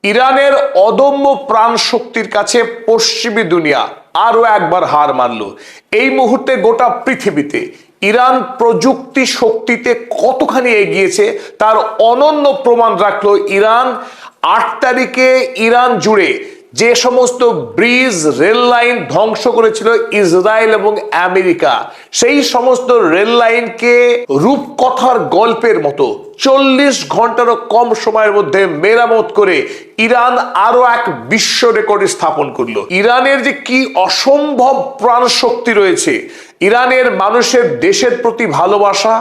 ইরানের অদম্য প্রাণ শক্তির কাছে পশ্চিমী দুনিয়া আরো একবার হার মানল। এই মুহূর্তে গোটা পৃথিবীতে ইরান প্রযুক্তি শক্তিতে কতখানি এগিয়েছে তার অনন্য প্রমাণ রাখলো ইরান। 8 তারিখে ইরান জুড়ে যে সমস্ত ব্রিজ রেল লাইন ধ্বংস করেছিল ইসরায়েল এবং আমেরিকা, সেই সমস্ত রেল লাইনকে রূপকথার গল্পের মতো 40 ঘন্টারও কম সময়ের মধ্যে মেরামত করে ইরান আরো এক বিশ্ব রেকর্ড স্থাপন করলো। ইরানের যে কি অসম্ভব প্রাণ শক্তি রয়েছে, ইরানের মানুষের দেশের প্রতি ভালোবাসা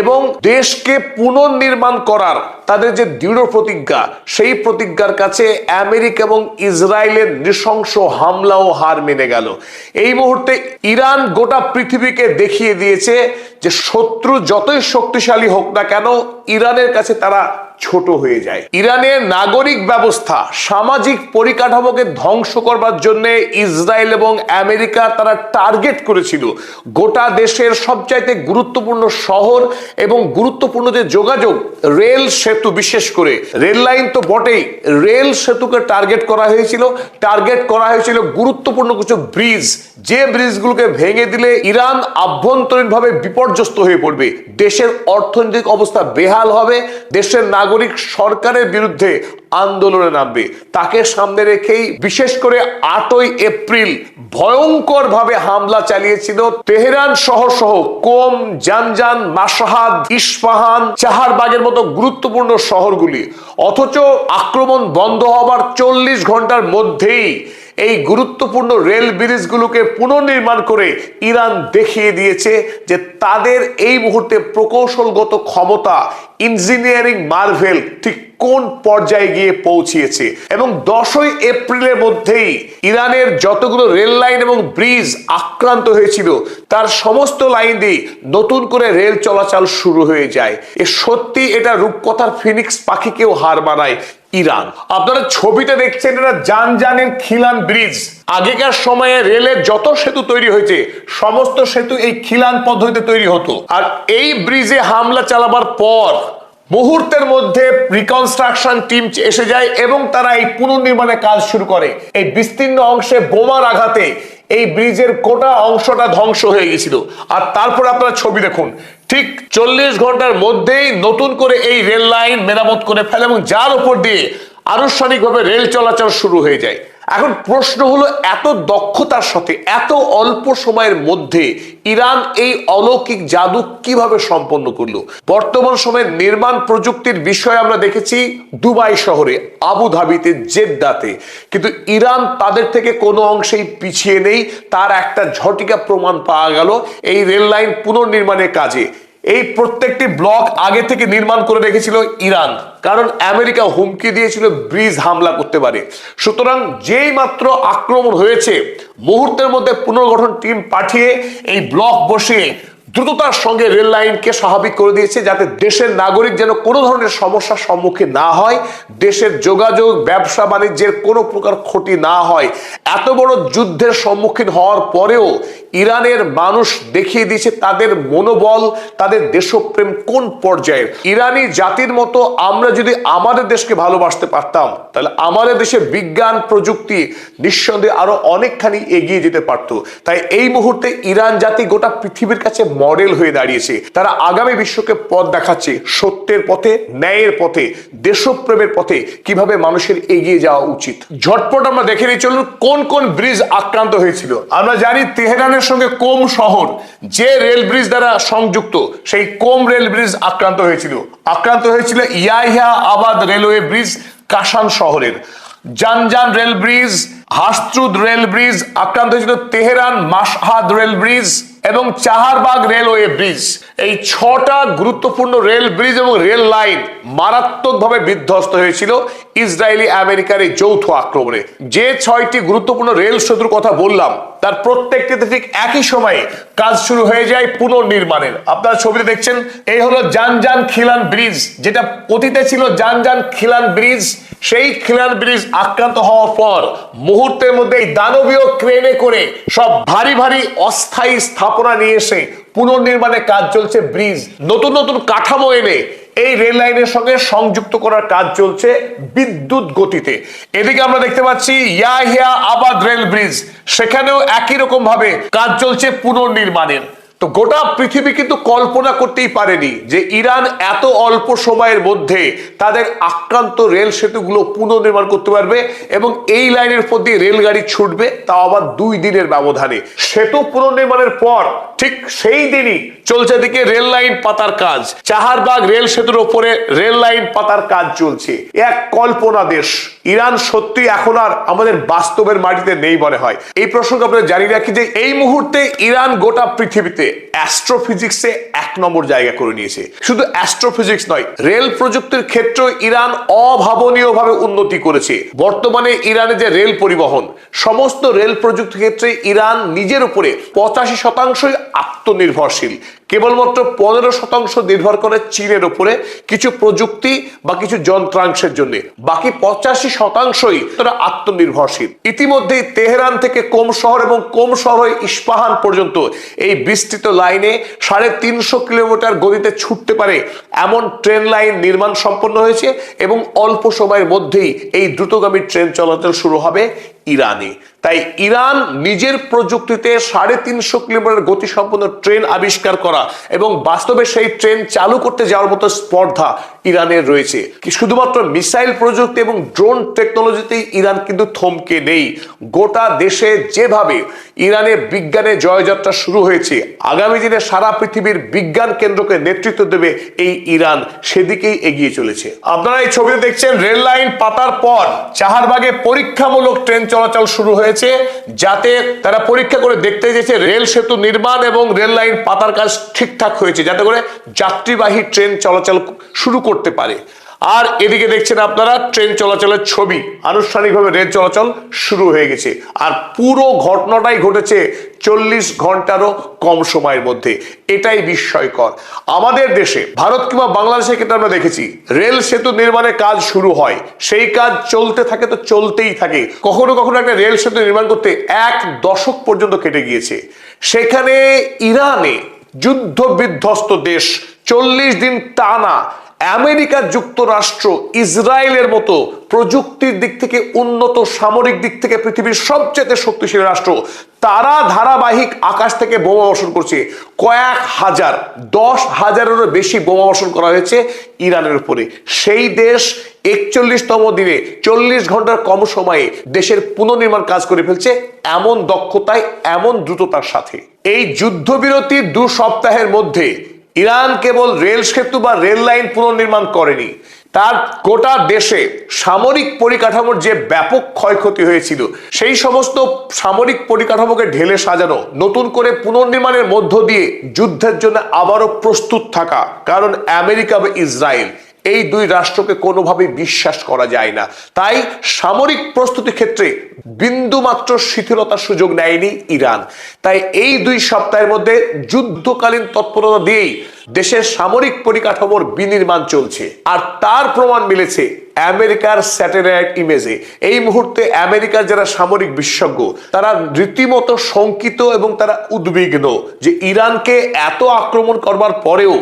এবং দেশকে পুনর্নির্মাণ করার তাদের যে দৃঢ় প্রতিজ্ঞা, সেই প্রতিজ্ঞার কাছে আমেরিকা এবং ইসরায়েলের নৃশংস হামলাও হার মেনে গেল। এই মুহূর্তে ইরান গোটা পৃথিবীকে দেখিয়ে দিয়েছে যে শত্রু যতই শক্তিশালী হোক না কেন, ইরানের কাছে তারা ছোট হয়ে যায়। ইরানের নাগরিক ব্যবস্থা, সামাজিক পরিকাঠামোকে ধ্বংস করবার জন্য ইসরায়েল এবং আমেরিকা তারা টার্গেট করেছিল গোটা দেশের সবচাইতে গুরুত্বপূর্ণ শহর এবং গুরুত্বপূর্ণ যে যোগাযোগ রেল সেতু, বিশেষ করে রেল লাইন তো বটেই, রেল সেতুকে টার্গেট করা হয়েছিল গুরুত্বপূর্ণ কিছু ব্রিজ, যে ব্রিজগুলোকে ভেঙে দিলে ইরান আভ্যন্তরীণভাবে বিপর্যস্ত হয়ে পড়বে, দেশের অর্থনৈতিক অবস্থা বেহাল হবে, দেশের নাগরিক সরকারের বিরুদ্ধে আন্দোলনে নামবে। তাকে সামনে রেখেই বিশেষ করে 8ই এপ্রিল ভয়ঙ্কর ভাবে হামলা চালিয়েছিল তেহরান সহ কোম, জানজান, মাশহাদ, ইস্পাহান, চাহারবাগের মতো গুরুত্বপূর্ণ শহরগুলি। অথচ আক্রমণ বন্ধ হবার 40 ঘন্টার মধ্যেই এই গুরুত্বপূর্ণ রেল ব্রিজগুলোকে পুনর্নির্মাণ করে ইরান দেখিয়ে দিয়েছে যে তাদের এই মুহূর্তে প্রকৌশলগত ক্ষমতা, ইঞ্জিনিয়ারিং মার্ভেল ঠিক কোন পর্যায়ে গিয়ে পৌঁছিয়েছে। এবং 10ই এপ্রিলের মধ্যেই ইরানের যতগুলো রেল লাইন এবং ব্রিজ আক্রান্ত হয়েছিল তার সমস্ত লাইন দিয়ে নতুন করে রেল চলাচল শুরু হয়ে যায়। সত্যি এটা রূপকথার ফিনিক্স পাখিকেও হার মানায় ইরান। আপনারা ছবিতে দেখছেন, এটা জানজানের খিলান ব্রিজ। আগেকার সময়ে রেলের যত সেতু তৈরি হয়েছে সমস্ত সেতু এই খিলান পদ্ধতিতে তৈরি হতো। আর এই ব্রিজে হামলা চালাবার পর মুহূর্তের মধ্যে রিকনস্ট্রাকশন টিম এসে যায় এবং তারা এই পুনর্নির্মাণের কাজ শুরু করে। এই বিস্তীর্ণ অংশে বোমার আঘাতে এই ব্রিজের গোটা অংশটা ধ্বংস হয়ে গেছিল। আর তারপর আপনারা ছবি দেখুন, ঠিক 40 ঘন্টার মধ্যেই নতুন করে এই রেল লাইন মেরামত করে ফেলে এবং যার উপর দিয়ে আনুষ্ঠানিকভাবে রেল চলাচল শুরু হয়ে যায়। এখন প্রশ্ন হলো, এত দক্ষতার সাথে এত অল্প সময়ের মধ্যে ইরান এই অলৌকিক জাদু কিভাবে সম্পন্ন করলো? বর্তমান সময়ের নির্মাণ প্রযুক্তির বিষয়ে আমরা দেখেছি দুবাই শহরে, আবুধাবিতে, জেদ্দাতে, কিন্তু ইরান তাদের থেকে কোনো অংশেই পিছিয়ে নেই। তার একটা ঝটিকা প্রমাণ পাওয়া গেল এই রেল লাইন পুনর্নির্মাণের কাজে। এই প্রত্যেকটি ব্লক আগে থেকে নির্মাণ করে রেখেছিল ইরান, কারণ আমেরিকা হুমকি দিয়েছিল ব্রিজ হামলা করতে পারে। সুতরাং যেই মাত্র আক্রমণ হয়েছে, মুহূর্তের মধ্যে পুনর্গঠন টিম পাঠিয়ে এই ব্লক বসিয়ে দ্রুততার সঙ্গে রেল লাইনকে স্বাভাবিক করে দিয়েছে, যাতে দেশের নাগরিক যেন কোনো ধরনের সমস্যার সম্মুখীন না হয়, দেশের যোগাযোগ, ব্যবসা বাণিজ্যের কোনো প্রকার ক্ষতি না হয়। এত বড় যুদ্ধের সম্মুখীন হওয়ার পরেও ইরানের মানুষ দেখিয়ে দিয়েছে তাদের মনোবল, তাদের দেশপ্রেম কোন পর্যায়ের। ইরানি জাতির মতো আমরা যদি আমাদের দেশকে ভালোবাসতে পারতাম, তাহলে আমাদের দেশে বিজ্ঞান প্রযুক্তি নিঃসন্দেহে আরো অনেকখানি এগিয়ে যেতে পারত। তাই এই মুহূর্তে ইরান জাতি গোটা পৃথিবীর কাছে মডেল হয়ে দাঁড়িয়েছে। তারা আগামী বিশ্বকে পথ দেখাচ্ছে সত্যের পথে, ন্যায়ের পথে, দেশপ্রেমের পথে কিভাবে মানুষের এগিয়ে যাওয়া উচিত। ঝটপট আমরা দেখে নিই, চলুন কোন কোন ব্রিজ আক্রান্ত হয়েছিল। আমরা জানি তেহরানের সঙ্গে কোম শহর যে রেল ব্রিজ দ্বারা সংযুক্ত, সেই কোম রেল ব্রিজ আক্রান্ত হয়েছিল ইয়াহিয়া আবাদ রেলওয়ে ব্রিজ কাশান শহরের। Zanjan rail bridge, Hashtrud rail bridge আক্রান্ত হয়েছিল তেহরান মাশহাদ রেল ব্রিজ এবং চাহারবাগ রেলওয়ে ব্রিজ। এই 6টা গুরুত্বপূর্ণ রেল ব্রিজ এবং রেল লাইন মারাত্মকভাবে বিধ্বস্ত হয়েছিল ইসরায়েলি আমেরিকার এই যৌথ আক্রমণে। যে 6টি গুরুত্বপূর্ণ রেল সেতুর কথা বললাম, তার প্রত্যেকটিতে ঠিক একই সময়ে কাজ শুরু হয়ে যায় পুনর্নির্মাণের। আপনারা ছবিতে দেখছেন, এই হলো জানজান খিলান ব্রিজ, যেটা অতীতে ছিল জানজান খিলান ব্রিজ। সেই খিলান ব্রিজ আক্রান্ত হওয়ার পর মুহূর্তের মধ্যে এই দানবীয় ক্রেনে করে সব ভারী ভারী অস্থায়ী স্থাপনা নিয়ে এসে পুনর্নির্মাণের কাজ চলছে। ব্রিজ নতুন নতুন কাঠামো এনে এই রেল লাইনের সঙ্গে সংযুক্ত করার কাজ চলছে বিদ্যুৎ গতিতে। এদিকে আমরা দেখতে পাচ্ছি ইয়াহিয়া আবাদ রেল ব্রিজ, সেখানেও একই রকম ভাবে কাজ চলছে পুনর্নির্মাণের। তো গোটা পৃথিবী কিন্তু কল্পনা করতেই পারেনি যে ইরান এত অল্প সময়ের মধ্যে তাদের আক্রান্ত রেল সেতুগুলো পুনর্নির্মাণ করতে পারবে এবং এই লাইনের উপর দিয়ে রেলগাড়ি ছুটবে, তাও আবার 2 দিনের ব্যবধানে। সেতু পুনর্নির্মাণের পর ঠিক সেই দিনই চলছে দিকে রেল লাইন পাতার কাজ। চাহারবাগ রেল সেতুর উপরে রেল লাইন পাতার কাজ চলছে। এক কল্পনা দেশ ইরান সত্যি এখন আর আমাদের বাস্তবের মাটিতে নেই মনে হয়। এই প্রসঙ্গে আপনাদের জানিয়ে রাখি যে এই মুহূর্তে ইরান গোটা পৃথিবীতে অ্যাস্ট্রোফিজিক্সে 1 নম্বর জায়গা করে নিয়েছে। শুধু অ্যাস্ট্রোফিজিক্স নয়, রেল প্রযুক্তির ক্ষেত্রে ইরান অভাবনীয়ভাবে উন্নতি করেছে। বর্তমানে ইরানে যে রেল পরিবহন, সমস্ত রেল প্রযুক্তির ক্ষেত্রে ইরান নিজের উপরে 85% আত্মনির্ভরশীল। কেবলমাত্র 15% নির্ভর করে চীনের উপরে কিছু প্রযুক্তি বা কিছু যন্ত্রাংশের জন্য, বাকি 85%ই তারা আত্মনির্ভরশীল। ইতিমধ্যে তেহরান থেকে কোম শহর এবং কোম শহর ইস্পাহান পর্যন্ত এই বিস্তৃত লাইনে 350 কিলোমিটার গতিতে ছুটতে পারে এমন ট্রেন লাইন নির্মাণ সম্পন্ন হয়েছে এবং অল্প সময়ের মধ্যেই এই দ্রুতগামী ট্রেন চলাচল শুরু হবে ইরানে। তাই ইরান নিজের প্রযুক্তিতে 350 কিলোমিটার গতি সম্পন্ন ট্রেন আবিষ্কার করা এবং বাস্তবে সেই ট্রেন চালু করতে যাওয়ার মতো স্পর্ধা ইরানের রয়েছে। কি শুধুমাত্র মিসাইল প্রযুক্তি এবং ড্রোন টেকনোলজিতেই ইরান কিন্তু থমকে নেই। গোটা দেশে যেভাবে ইরানে বিজ্ঞানে জয়যাত্রা শুরু হয়েছে, আগামী দিনে সারা পৃথিবীর বিজ্ঞান কেন্দ্রকে নেতৃত্ব দেবে এই ইরান, সেদিকেই এগিয়ে চলেছে। আপনারা এই ছবিতে দেখছেন রেল লাইন পাতার পর চাহারবাগে পরীক্ষামূলক ট্রেন চলাচল শুরু হয়েছে, যাতে তারা পরীক্ষা করে দেখতে চেয়েছে রেল সেতু নির্মাণ এবং রেল লাইন পাতার কাজ ঠিকঠাক হয়েছে, যাতে করে যাত্রীবাহী ট্রেন চলাচল শুরু করতে পারে। আর এদিকে দেখছেন আপনারা ট্রেন চলাচলের ছবি, আনুষ্ঠানিকভাবে রেল চলাচল শুরু হয়ে গেছে। আর পুরো ঘটনাটাই ঘটেছে 40 ঘন্টারও কম সময়ের মধ্যে। এটাই বিস্ময়কর। আমাদের দেশে, ভারত কিংবা বাংলাদেশে কিন্তু আমরা দেখেছি রেল সেতু নির্মাণের কাজ শুরু হয়, সেই কাজ চলতে থাকে তো চলতেই থাকে। কখনো কখনো একটা রেল সেতু নির্মাণ করতে 1 দশক পর্যন্ত কেটে গিয়েছে। সেখানে ইরানে, যুদ্ধ বিধ্বস্ত দেশ, 40 দিন টানা আমেরিকা যুক্তরাষ্ট্র, ইসরায়েলের মতো প্রযুক্তির দিক থেকে উন্নত, সামরিক দিক থেকে পৃথিবীর সবচেয়ে শক্তিশালী রাষ্ট্র, তারা ধারাবাহিক আকাশ থেকে বোমা বর্ষণ করছে। কয়েক হাজার, 10,000-এরও বেশি বোমা বর্ষণ করা হয়েছে ইরানের উপরে। সেই দেশ 41তম দিনে 40 ঘন্টার কম সময়ে দেশের পুনর্নির্মাণ কাজ করে ফেলছে এমন দক্ষতায়, এমন দ্রুততার সাথে। এই যুদ্ধবিরতির 2 সপ্তাহের মধ্যে ইরান কেবল রেল সেতু বা রেল লাইন পুনর্নির্মাণ করেনি, তার গোটা দেশে সামরিক পরিকাঠামোর যে ব্যাপক ক্ষয়ক্ষতি হয়েছিল, সেই সমস্ত সামরিক পরিকাঠামোকে ঢেলে সাজানো, নতুন করে পুনর্নির্মাণের মধ্য দিয়ে যুদ্ধের জন্য আবারও প্রস্তুত থাকা। কারণ আমেরিকা বা ইসরায়েল, এই 2 রাষ্ট্রকে কোনোভাবেই বিশ্বাস করা যায় না। তাই সামরিক প্রস্তুতি ক্ষেত্রে বিন্দুমাত্র শিথিলতার সুযোগ নেয়নি ইরান। তাই এই 2 সপ্তাহের মধ্যে যুদ্ধকালীন তৎপরতা দিয়েই দেশের সামরিক পরিকাঠামোর বিনির্মাণ চলছে। আর তার প্রমাণ মিলেছে আমেরিকার স্যাটেলাইট ইমেজে। এই মুহূর্তে আমেরিকার যারা সামরিক বিশেষজ্ঞ, তারা রীতিমতো শঙ্কিত এবং তারা উদ্বিগ্ন যে ইরানকে এত আক্রমণ করবার পরেও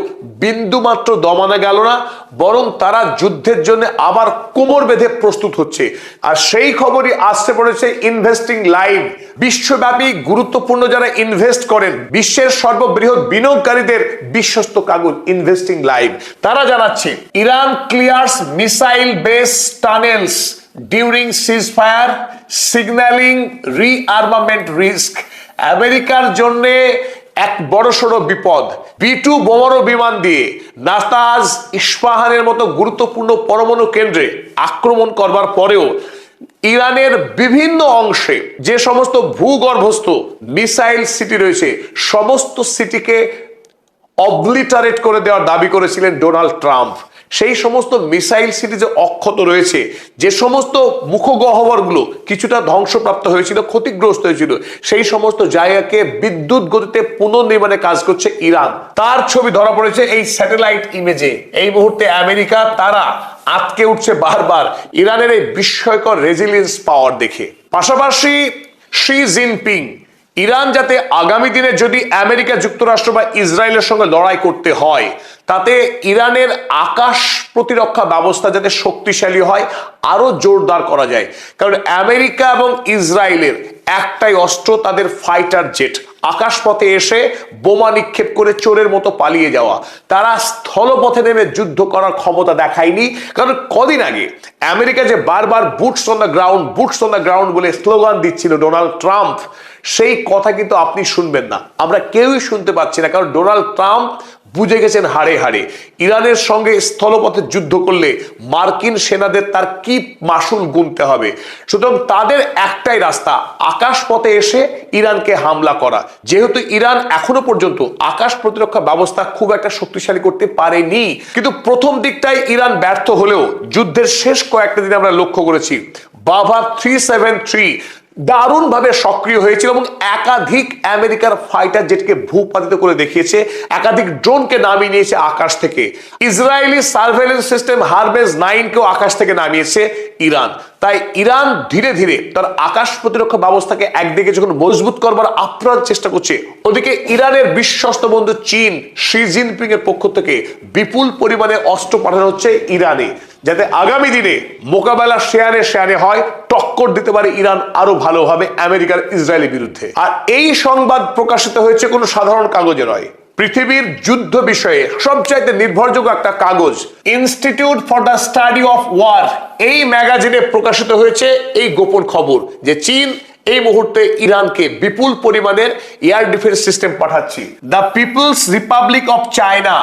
বিন্দুমাত্র দমানো গেল না, বরং তারা যুদ্ধের জন্য আবার কোমর বেঁধে প্রস্তুত হচ্ছে। আর সেই খবরই আসতে পড়েছে ইনভেস্টিং লাইভ। বিশ্বব্যাপী গুরুত্বপূর্ণ যারা ইনভেস্ট করেন, বিশ্বের সর্ববৃহৎ বিনিয়োগকারীদের বিশ্বস্ত কাগজ ইনভেস্টিং লাইভ, তারা জানাচ্ছে Iran clears missile base tunnels during ceasefire, signaling rearmament risk. আমেরিকার জন্য এক বড়সড় বিপদ। B-2 বোমারু বিমান দিয়ে নাতাজ, ইস্পাহানের মতো গুরুত্বপূর্ণ পরমাণু কেন্দ্রে আক্রমণ করবার পরেও ইরানের বিভিন্ন অংশে যে সমস্ত ভূগর্ভস্থ মিসাইল সিটি রয়েছে, সমস্ত সিটিকে অবলিটারেট করে দেওয়ার দাবি করেছিলেন ডোনাল্ড ট্রাম্প। সেই সমস্ত মিসাইল সিটি যে অক্ষত রয়েছে, যে সমস্ত মুখগহ্বরগুলো কিছুটা ধ্বংসপ্রাপ্ত হয়েছিল, ক্ষতিগ্রস্ত হয়েছিল, সেই সমস্ত জায়গাকে বিদ্যুৎ গতিতে পুনর্নির্মাণে কাজ করছে ইরান। তার ছবি ধরা পড়েছে এই স্যাটেলাইট ইমেজে। এই মুহূর্তে আমেরিকা, তারা আটকে উঠছে বারবার ইরানের এই বিস্ময়কর রেজিলিয়েন্স পাওয়ার দেখে। পাশাপাশি শি জিনপিং, ইরান যাতে আগামী দিনে যদি আমেরিকা যুক্তরাষ্ট্র বা ইসরায়েলের সঙ্গে লড়াই করতে হয়, তাতে ইরানের আকাশ প্রতিরক্ষা ব্যবস্থা যাতে শক্তিশালী হয় আরো জোরদার করা যায়। কারণ আমেরিকা এবং ইসরায়েলের একটাই অস্ত্র, তাদের ফাইটার জেট। আকাশপথে এসে বোমা নিক্ষেপ করে চোরের মতো পালিয়ে যাওয়া। তারা স্থলপথে নেমে যুদ্ধ করার ক্ষমতা দেখায়নি। কারণ কদিন আগে আমেরিকা যে বারবার boots on the ground, boots on the ground বলে স্লোগান দিচ্ছিল ডোনাল্ড ট্রাম্প, সেই কথা কিন্তু আপনি শুনবেন না, আমরা কেউই শুনতে পাচ্ছি না। কারণ ডোনাল্ড ট্রাম্প বুঝে গেছেন হাড়ে হাড়ে ইরানের সঙ্গে স্থলপথে যুদ্ধ করলে মার্কিন সেনাদের তার কি মাসুল গুনতে হবে। সুতরাং তাদের একটাই রাস্তা, আকাশপথে এসে ইরানকে হামলা করা। যেহেতু ইরান এখনো পর্যন্ত আকাশ প্রতিরক্ষা ব্যবস্থা খুব একটা শক্তিশালী করতে পারেনি, কিন্তু প্রথম দিকটাই ইরান ব্যর্থ হলেও যুদ্ধের শেষ কয়েকটা দিন আমরা লক্ষ্য করেছি বাভা 373 দারুণভাবে সক্রিয় হয়েছিল এবং একাধিক আমেরিকার ফাইটার জেটকে ভূপাতিত করে দেখিয়েছে, একাধিক ড্রোনকে নামিয়ে নিয়েছে আকাশ থেকে। ইসরায়েলি সার্ভেলেন্স সিস্টেম হারমেস 9 কেও আকাশ থেকে নামিয়েছে ইরান। তাই ইরান ধীরে ধীরে তার আকাশ প্রতিরক্ষা ব্যবস্থাকে একদিকে যখন মজবুত করবার আপ্রাণ চেষ্টা করছে, ওদিকে ইরানের বিশ্বস্ত বন্ধু চীন, শি জিনপিং এর পক্ষ থেকে বিপুল পরিমাণে অস্ত্র পাঠানো হচ্ছে ইরানে, যাতে আগামী দিনে মোকাবেলা শেয়ারে শেয়ারে হয়, টক্কর দিতে পারে ইরান আরো ভালোভাবে আমেরিকার ইসরায়েলের বিরুদ্ধে। আর এই সংবাদ প্রকাশিত হয়েছে কোনো সাধারণ কাগজে নয়, পৃথিবীর যুদ্ধ বিষয়ে সবচাইতে নির্ভরযোগ্য একটা কাগজ Institute for the Study of War, এই ম্যাগাজিনে প্রকাশিত হয়েছে এই গোপন খবর যে চীন এই মুহূর্তে ইরানকে বিপুল পরিমাণের এয়ার ডিফেন্স সিস্টেম পাঠাচ্ছে। The People's Republic of China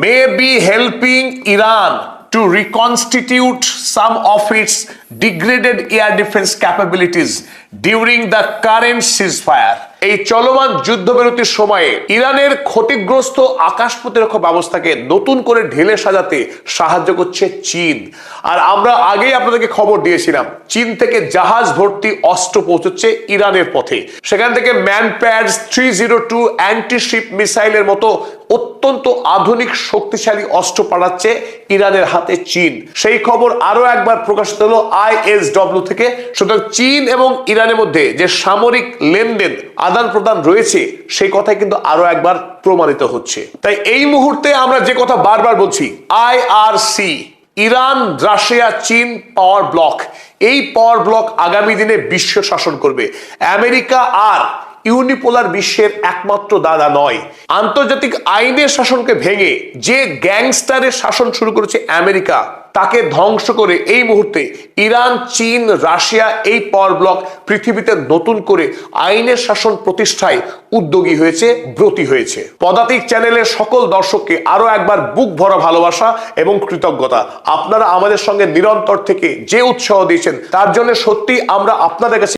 may be helping Iran to reconstitute some of its degraded air defense capabilities during the current ceasefire. এই চলমান যুদ্ধবিরতির সময়ে ইরানের ক্ষতিগ্রস্ত আকাশ প্রতিরক্ষা ব্যবস্থাকে নতুন করে ঢেলে সাজাতে সাহায্য করছে চীন। আর আমরা আগেই আপনাদেরকে খবর দিয়েছিলাম চীন থেকে জাহাজ ভর্তি অস্ত্র পৌঁছচ্ছে ইরানের পথে। সেখান থেকে ম্যানপ্যাডস 302 অ্যান্টিশিপ মিসাইলের মতো অত্যন্ত আধুনিক শক্তিশালী অস্ত্র পাঠাচ্ছে ইরানের হাতে চীন। সেই খবর আরো একবার প্রকাশিত হলো ISW থেকে। সুতরাং চীন এবং ইরানের মধ্যে যে সামরিক লেনদেন আদান প্রদান রয়েছে সেই কথাই কিন্তু আরো একবার প্রমাণিত হচ্ছে। তাই এই মুহূর্তে আমরা যে কথা বারবার বলছি, IRC ইরান রাশিয়া চীন পাওয়ার ব্লক, এই পাওয়ার ব্লক আগামী দিনে বিশ্ব শাসন করবে। আমেরিকা আর ইউনিপোলার বিশ্বের একমাত্র দাদা নয়। আন্তর্জাতিক আইনের শাসনকে ভেঙে যে গ্যাংস্টারের শাসন শুরু করেছে আমেরিকা, তাকে ধ্বংস করে এই মুহূর্তে ইরান চীন রাশিয়া এই পাওয়ার ব্লক পৃথিবীতে নতুন করে আইনের শাসন প্রতিষ্ঠায় উদ্যোগী হয়েছে, ব্রতী হয়েছে। পদাতিক চ্যানেলের সকল দর্শককে আরো একবার বুক ভরা ভালোবাসা এবং কৃতজ্ঞতা। আপনারা আমাদের সঙ্গে নিরন্তর থেকে যে উৎসাহ দিয়েছেন তার জন্য সত্যি আমরা আপনাদের কাছে